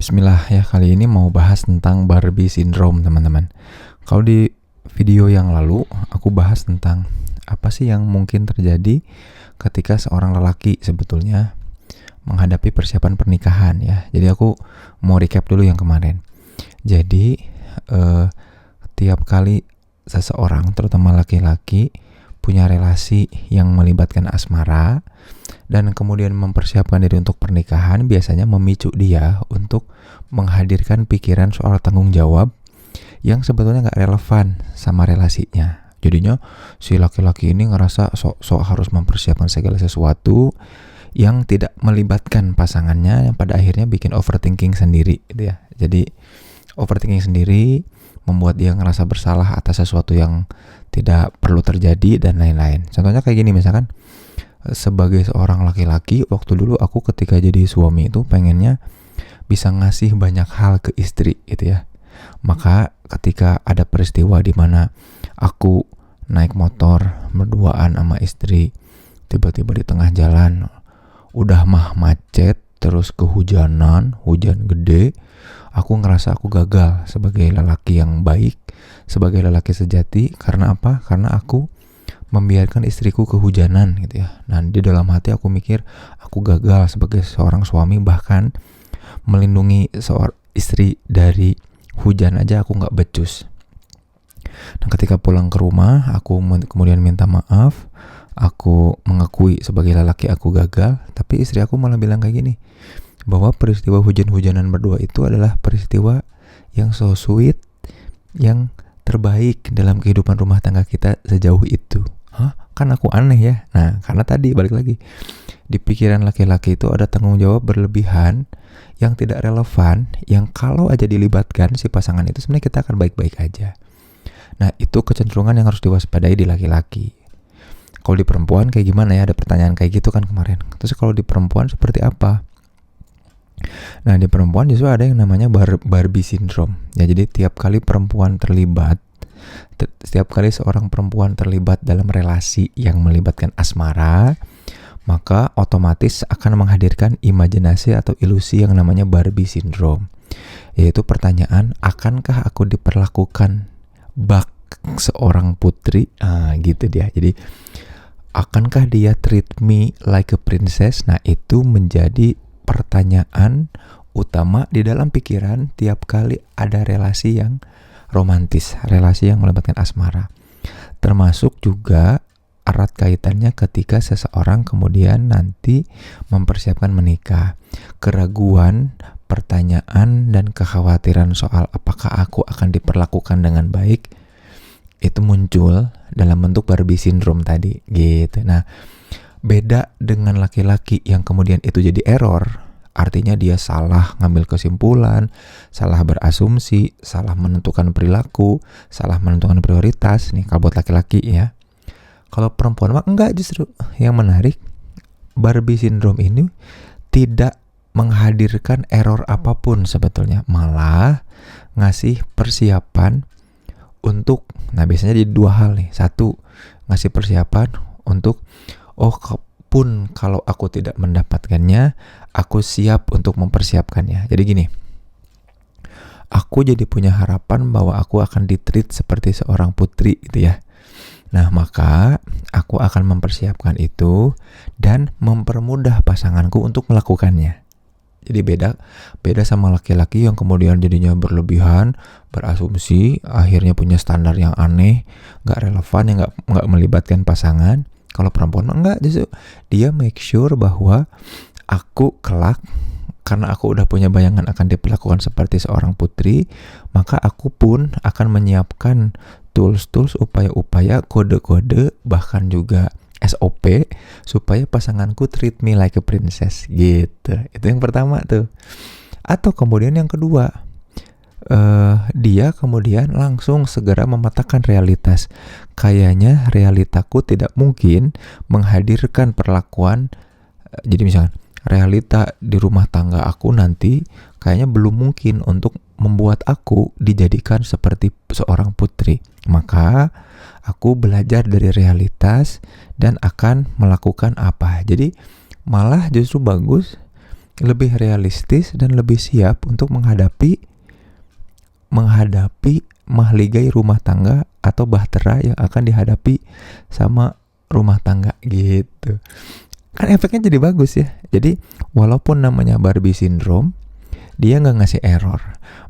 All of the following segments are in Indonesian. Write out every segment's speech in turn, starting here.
Bismillah ya, kali ini mau bahas tentang Barbie Syndrome teman-teman. Kalau di video yang lalu aku bahas tentang apa sih yang mungkin terjadi ketika seorang lelaki sebetulnya menghadapi persiapan pernikahan ya. Jadi aku mau recap dulu yang kemarin. Jadi tiap kali seseorang terutama laki-laki punya relasi yang melibatkan asmara dan kemudian mempersiapkan diri untuk pernikahan, biasanya memicu dia untuk menghadirkan pikiran soal tanggung jawab yang sebetulnya nggak relevan sama relasinya. Jadinya si laki-laki ini ngerasa sok-sok harus mempersiapkan segala sesuatu yang tidak melibatkan pasangannya, yang pada akhirnya bikin overthinking sendiri gitu ya. Jadi overthinking sendiri membuat dia ngerasa bersalah atas sesuatu yang tidak perlu terjadi dan lain-lain. Contohnya kayak gini, misalkan sebagai seorang laki-laki, waktu dulu aku ketika jadi suami itu pengennya bisa ngasih banyak hal ke istri gitu ya. Maka ketika ada peristiwa di mana aku naik motor berduaan sama istri, tiba-tiba di tengah jalan udah macet, terus kehujanan, hujan gede, aku ngerasa aku gagal sebagai lelaki yang baik, sebagai lelaki sejati. Karena apa? Karena aku membiarkan istriku kehujanan gitu ya. Nah, di dalam hati aku mikir aku gagal sebagai seorang suami, bahkan melindungi seorang istri dari hujan aja aku nggak becus. Dan ketika pulang ke rumah, aku kemudian minta maaf, aku mengakui sebagai lelaki aku gagal, tapi istri aku malah bilang kayak gini, bahwa peristiwa hujan-hujanan berdua itu adalah peristiwa yang so sweet, yang terbaik dalam kehidupan rumah tangga kita sejauh itu. Hah? Kan aku aneh ya. Nah, karena tadi balik lagi, di pikiran laki-laki itu ada tanggung jawab berlebihan yang tidak relevan, yang kalau aja dilibatkan si pasangan itu sebenarnya kita akan baik-baik aja. Nah, itu kecenderungan yang harus diwaspadai di laki-laki. Kalau di perempuan kayak gimana ya? Ada pertanyaan kayak gitu kan kemarin. Terus kalau di perempuan seperti apa? Nah, di perempuan justru ada yang namanya Barbie Syndrome. Ya, jadi setiap kali seorang perempuan terlibat dalam relasi yang melibatkan asmara, maka otomatis akan menghadirkan imajinasi atau ilusi yang namanya Barbie Syndrome. Yaitu pertanyaan, akankah aku diperlakukan bak seorang putri? Gitu dia. Jadi, akankah dia treat me like a princess? Nah, itu menjadi pertanyaan utama di dalam pikiran tiap kali ada relasi yang romantis, relasi yang melibatkan asmara. Termasuk juga erat kaitannya ketika seseorang kemudian nanti mempersiapkan menikah. Keraguan, pertanyaan, dan kekhawatiran soal apakah aku akan diperlakukan dengan baik itu muncul dalam bentuk Barbie Syndrome tadi gitu. Nah, beda dengan laki-laki yang kemudian itu jadi error, artinya dia salah ngambil kesimpulan, salah berasumsi, salah menentukan perilaku, salah menentukan prioritas. Nih kalau buat laki-laki ya. Kalau perempuan mah enggak, justru yang menarik, Barbie Syndrome ini tidak menghadirkan error apapun sebetulnya, malah ngasih persiapan untuk, nah biasanya jadi dua hal nih. Satu, ngasih persiapan untuk pun kalau aku tidak mendapatkannya, aku siap untuk mempersiapkannya. Jadi gini, aku jadi punya harapan bahwa aku akan ditreat seperti seorang putri gitu ya. Nah, maka aku akan mempersiapkan itu dan mempermudah pasanganku untuk melakukannya. Jadi beda sama laki-laki yang kemudian jadinya berlebihan, berasumsi, akhirnya punya standar yang aneh, gak relevan, yang gak melibatkan pasangan. Kalau perempuan enggak, justru dia make sure bahwa aku kelak, karena aku udah punya bayangan akan diperlakukan seperti seorang putri, maka aku pun akan menyiapkan tools-tools, upaya-upaya, kode-kode, bahkan juga SOP supaya pasanganku treat me like a princess gitu. Itu yang pertama tuh. Atau kemudian yang kedua, dia kemudian langsung segera memetakan realitas. Kayaknya realitaku tidak mungkin menghadirkan perlakuan. Jadi misalkan realita di rumah tangga aku nanti kayaknya belum mungkin untuk membuat aku dijadikan seperti seorang putri. Maka aku belajar dari realitas dan akan melakukan apa. Jadi malah justru bagus lebih realistis dan lebih siap untuk menghadapi mahligai rumah tangga atau bahtera yang akan dihadapi sama rumah tangga gitu. Kan efeknya jadi bagus ya. Jadi walaupun namanya Barbie syndrome, dia nggak ngasih error.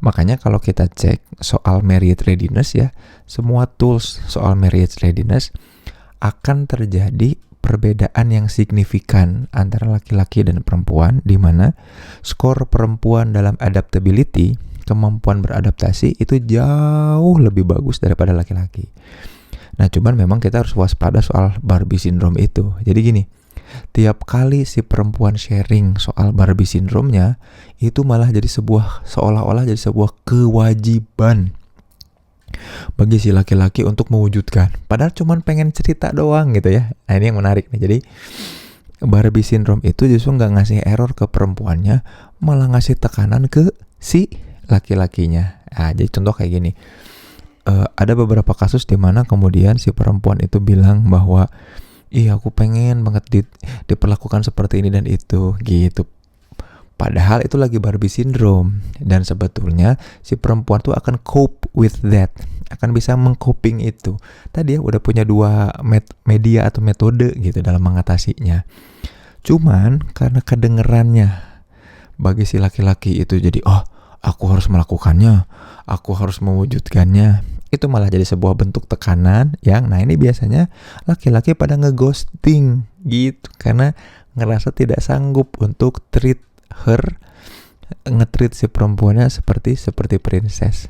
Makanya kalau kita cek soal marriage readiness ya, semua tools soal marriage readiness akan terjadi perbedaan yang signifikan antara laki-laki dan perempuan, di mana skor perempuan dalam adaptability, kemampuan beradaptasi itu jauh lebih bagus daripada laki-laki. Nah, cuman memang kita harus waspada soal Barbie syndrome itu. Jadi gini, tiap kali si perempuan sharing soal Barbie syndrome-nya, itu malah jadi seolah-olah jadi sebuah kewajiban bagi si laki-laki untuk mewujudkan. Padahal cuman pengen cerita doang gitu ya. Nah, ini yang menarik nih. Jadi Barbie syndrome itu justru nggak ngasih error ke perempuannya, malah ngasih tekanan ke si laki-lakinya. Nah, jadi contoh kayak gini. Ada beberapa kasus di mana kemudian si perempuan itu bilang bahwa aku pengen banget diperlakukan seperti ini dan itu gitu. Padahal itu lagi Barbie syndrome, dan sebetulnya si perempuan tuh akan cope with that, akan bisa mengcoping itu. Tadi ya udah punya dua media atau metode gitu dalam mengatasinya. Cuman karena kedengerannya bagi si laki-laki itu jadi aku harus melakukannya, aku harus mewujudkannya, itu malah jadi sebuah bentuk tekanan yang ini biasanya laki-laki pada ngeghosting gitu karena ngerasa tidak sanggup untuk nge-treat si perempuannya seperti princess.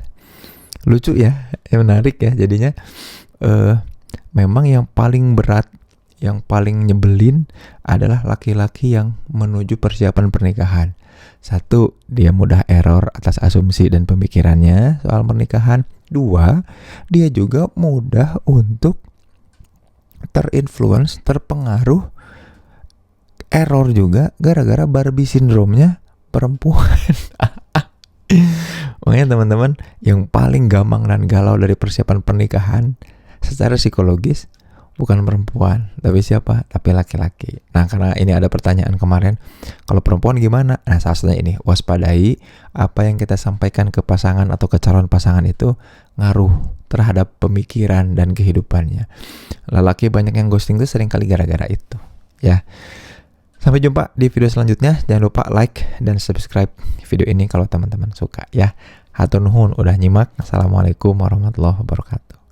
Lucu ya, menarik ya. Jadinya memang yang paling berat, yang paling nyebelin adalah laki-laki yang menuju persiapan pernikahan. Satu, dia mudah error atas asumsi dan pemikirannya soal pernikahan. Dua, dia juga mudah untuk terpengaruh error juga gara-gara Barbie syndrome-nya perempuan. Makanya teman-teman, yang paling gampang dan galau dari persiapan pernikahan secara psikologis bukan perempuan, tapi siapa? Tapi laki-laki. Nah, karena ini ada pertanyaan kemarin, kalau perempuan gimana? Nah, salah satunya ini, waspadai apa yang kita sampaikan ke pasangan atau ke calon pasangan itu ngaruh terhadap pemikiran dan kehidupannya. Lelaki banyak yang ghosting itu seringkali gara-gara itu, ya. Sampai jumpa di video selanjutnya. Jangan lupa like dan subscribe video ini kalau teman-teman suka ya. Hatur nuhun udah nyimak. Assalamualaikum warahmatullahi wabarakatuh.